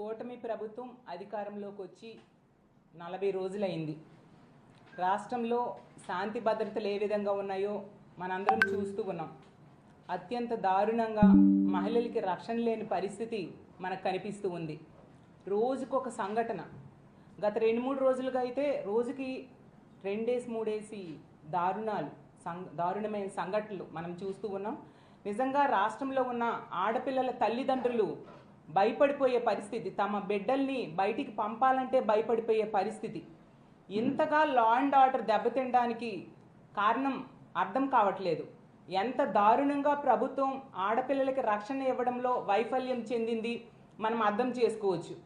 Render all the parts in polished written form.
కూటమి ప్రభుత్వం అధికారంలోకి వచ్చి 40 రోజులైంది. రాష్ట్రంలో శాంతి భద్రతలు ఏ విధంగా ఉన్నాయో మనందరం చూస్తూ ఉన్నాం. అత్యంత దారుణంగా మహిళలకి రక్షణ లేని పరిస్థితి మనకు కనిపిస్తూ ఉంది. రోజుకొక సంఘటన. గత 2-3 రోజులుగా అయితే రోజుకి 2-3 దారుణమైన సంఘటనలు మనం చూస్తూ ఉన్నాం. నిజంగా రాష్ట్రంలో ఉన్న ఆడపిల్లల తల్లిదండ్రులు భయపడిపోయే పరిస్థితి, తమ బిడ్డల్ని బయటికి పంపాలంటే భయపడిపోయే పరిస్థితి. ఇంతగా లా అండ్ ఆర్డర్ దెబ్బతినడానికి కారణం అర్థం కావట్లేదు. ఎంత దారుణంగా ప్రభుత్వం ఆడపిల్లలకి రక్షణ ఇవ్వడంలో వైఫల్యం చెందింది మనం అర్థం చేసుకోవచ్చు.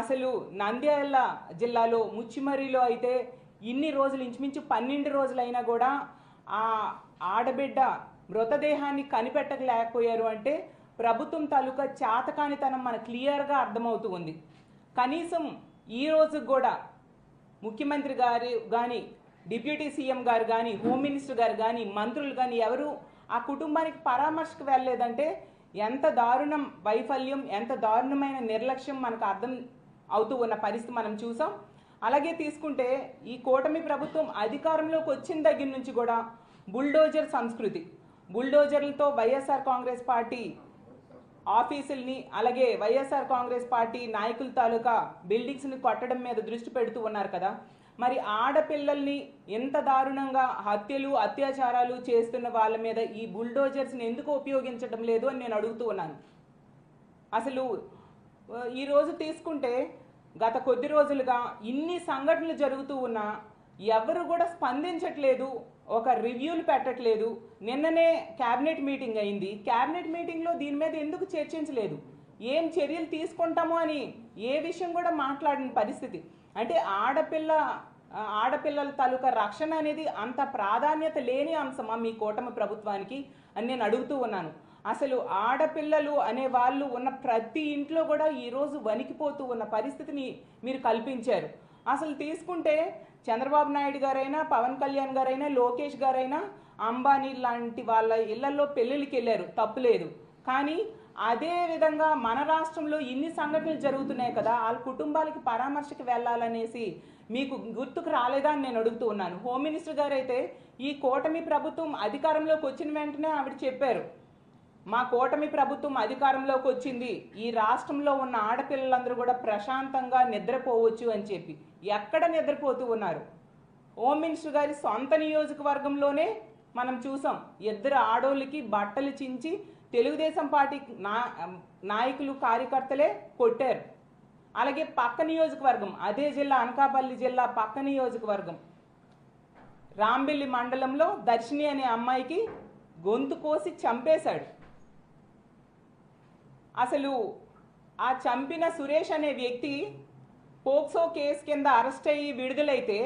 అసలు నంద్యాల జిల్లాలో ముచ్చిమర్రిలో అయితే ఇన్ని రోజులు, ఇంచుమించు 12 రోజులైనా కూడా ఆ ఆడబిడ్డ మృతదేహాన్ని కనిపెట్టలేకపోయారు అంటే ప్రభుత్వం తాలూకా చేతకానితనం మనకు క్లియర్గా అర్థమవుతూ ఉంది. కనీసం ఈ రోజు కూడా ముఖ్యమంత్రి గారు కానీ, డిప్యూటీ సీఎం గారు కానీ, హోమ్ మినిస్టర్ గారు కానీ, మంత్రులు కానీ ఎవరు ఆ కుటుంబానికి పరామర్శకు వెళ్ళలేదంటే ఎంత దారుణం వైఫల్యం, ఎంత దారుణమైన నిర్లక్ష్యం మనకు అర్థం అవుతూ ఉన్న పరిస్థితి మనం చూసాం. అలాగే తీసుకుంటే ఈ కూటమి ప్రభుత్వం అధికారంలోకి వచ్చిన దగ్గర నుంచి కూడా బుల్డోజర్ సంస్కృతి, బుల్డోజర్లతో వైఎస్ఆర్ కాంగ్రెస్ పార్టీ ఆఫీసుల్ని, అలాగే వైఎస్ఆర్ కాంగ్రెస్ పార్టీ నాయకుల తాలూకా బిల్డింగ్స్ని కొట్టడం మీద దృష్టి పెడుతూ ఉన్నారు కదా. మరి ఆడపిల్లల్ని ఎంత దారుణంగా హత్యలు, అత్యాచారాలు చేస్తున్న వాళ్ళ మీద ఈ బుల్డోజర్స్ని ఎందుకు ఉపయోగించడం లేదు అని నేను అడుగుతూ ఉన్నాను. అసలు ఈరోజు తీసుకుంటే గత కొద్ది రోజులుగా ఇన్ని సంఘటనలు జరుగుతూ ఉన్నా ఎవరు కూడా స్పందించట్లేదు, ఒక రివ్యూలు పెట్టట్లేదు. నిన్ననే క్యాబినెట్ మీటింగ్ అయింది. క్యాబినెట్ మీటింగ్లో దీని మీద ఎందుకు చర్చించలేదు, ఏం చర్యలు తీసుకుంటామో అని ఏ విషయం కూడా మాట్లాడిన పరిస్థితి. అంటే ఆడపిల్లల తాలూకా రక్షణ అనేది అంత ప్రాధాన్యత లేని అంశమా మీ కూటమి ప్రభుత్వానికి అని నేను అడుగుతూ ఉన్నాను. అసలు ఆడపిల్లలు అనే వాళ్ళు ఉన్న ప్రతి ఇంట్లో కూడా ఈరోజు వణికిపోతూ ఉన్న పరిస్థితిని మీరు కల్పించారు. అసలు తీసుకుంటే చంద్రబాబు నాయుడు గారైనా, పవన్ కళ్యాణ్ గారైనా, లోకేష్ గారైనా అంబానీ లాంటి వాళ్ళ ఇళ్లలో పెళ్ళిళ్ళకి వెళ్ళారు, తప్పులేదు. కానీ అదే విధంగా మన రాష్ట్రంలో ఇన్ని సంఘటనలు జరుగుతున్నాయి కదా, వాళ్ళ కుటుంబాలకి పరామర్శకు వెళ్ళాలనేసి మీకు గుర్తుకు రాలేదా అని నేను అడుగుతూ ఉన్నాను. హోమ్ మినిస్టర్ గారు అయితే ఈ కూటమి ప్రభుత్వం అధికారంలోకి వచ్చిన వెంటనే ఆవిడ చెప్పారు, మా కూటమి ప్రభుత్వం అధికారంలోకి వచ్చింది, ఈ రాష్ట్రంలో ఉన్న ఆడపిల్లలందరూ కూడా ప్రశాంతంగా నిద్రపోవచ్చు అని చెప్పి. ఎక్కడ నిద్రపోతూ ఉన్నారు? హోమ్ మినిస్టర్ గారి సొంత నియోజకవర్గంలోనే మనం చూసాం, 2 ఆడోళ్ళకి బట్టలు చించి తెలుగుదేశం పార్టీ నాయకులు, కార్యకర్తలే కొట్టారు. అలాగే పక్క నియోజకవర్గం, అదే జిల్లా అనకాపల్లి జిల్లా పక్క నియోజకవర్గం రాంబెల్లి మండలంలో దర్శిని అనే అమ్మాయికి గొంతు కోసి చంపేశాడు. అసలు ఆ చంపిన సురేష్ అనే వ్యక్తి పోక్సో కేసు కింద అరెస్ట్ అయ్యి విడుదలైతే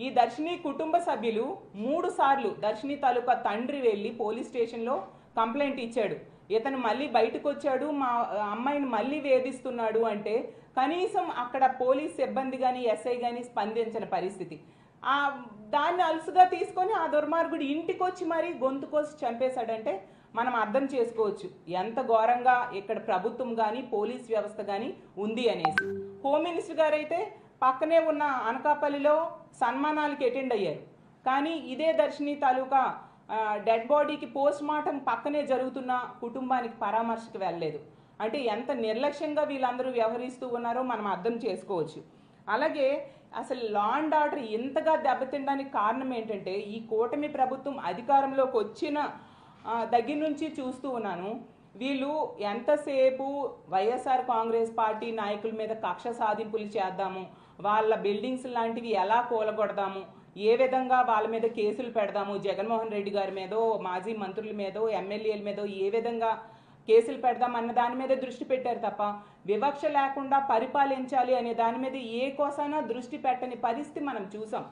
ఈ దర్శిని కుటుంబ సభ్యులు 3 సార్లు దర్శిని తాలూకా తండ్రి వెళ్ళి పోలీస్ స్టేషన్లో కంప్లైంట్ ఇచ్చాడు. ఇతను మళ్ళీ బయటకు వచ్చాడు, మా అమ్మాయిని మళ్ళీ వేధిస్తున్నాడు అంటే కనీసం అక్కడ పోలీస్ సిబ్బంది కానీ, ఎస్ఐ కానీ స్పందించిన పరిస్థితి. దాన్ని అలుసుగా తీసుకొని ఆ దుర్మార్గుడు ఇంటికి వచ్చి మరీ గొంతు కోసి చంపేశాడంటే మనం అర్థం చేసుకోవచ్చు ఎంత ఘోరంగా ఇక్కడ ప్రభుత్వం కానీ, పోలీస్ వ్యవస్థ కానీ ఉంది అనేసి. హోమ్ మినిస్టర్ గారు అయితే పక్కనే ఉన్న అనకాపల్లిలో సన్మానాలకి అటెండ్ అయ్యారు. కానీ ఇదే దర్శిని తాలూకా డెడ్ బాడీకి పోస్ట్ మార్టం పక్కనే జరుగుతున్న కుటుంబానికి పరామర్శకు వెళ్ళలేదు. అంటే ఎంత నిర్లక్ష్యంగా వీళ్ళందరూ వ్యవహరిస్తూ ఉన్నారో మనం అర్థం చేసుకోవచ్చు. అలాగే అసలు లా అండ్ ఆర్డర్ ఇంతగా దెబ్బతినడానికి కారణం ఏంటంటే ఈ కూటమి ప్రభుత్వం అధికారంలోకి వచ్చిన దగ్గర నుంచి చూస్తూ ఉన్నాను, వీళ్ళు ఎంతసేపు వైఎస్ఆర్ కాంగ్రెస్ పార్టీ నాయకుల మీద కక్ష సాధింపులు చేద్దాము, వాళ్ళ బిల్డింగ్స్ లాంటివి ఎలా కూలగొడదాము, ఏ విధంగా వాళ్ళ మీద కేసులు పెడదాము, జగన్మోహన్ రెడ్డి గారి మీదో, మాజీ మంత్రుల మీదో, ఎమ్మెల్యేల మీదో ఏ విధంగా కేసులు పెడదాం అన్న దాని మీద దృష్టి పెట్టారు తప్ప వివక్ష లేకుండా పరిపాలించాలి అనే దాని మీద ఏ కోసైనా దృష్టి పెట్టని పరిస్థితి మనం చూసాం.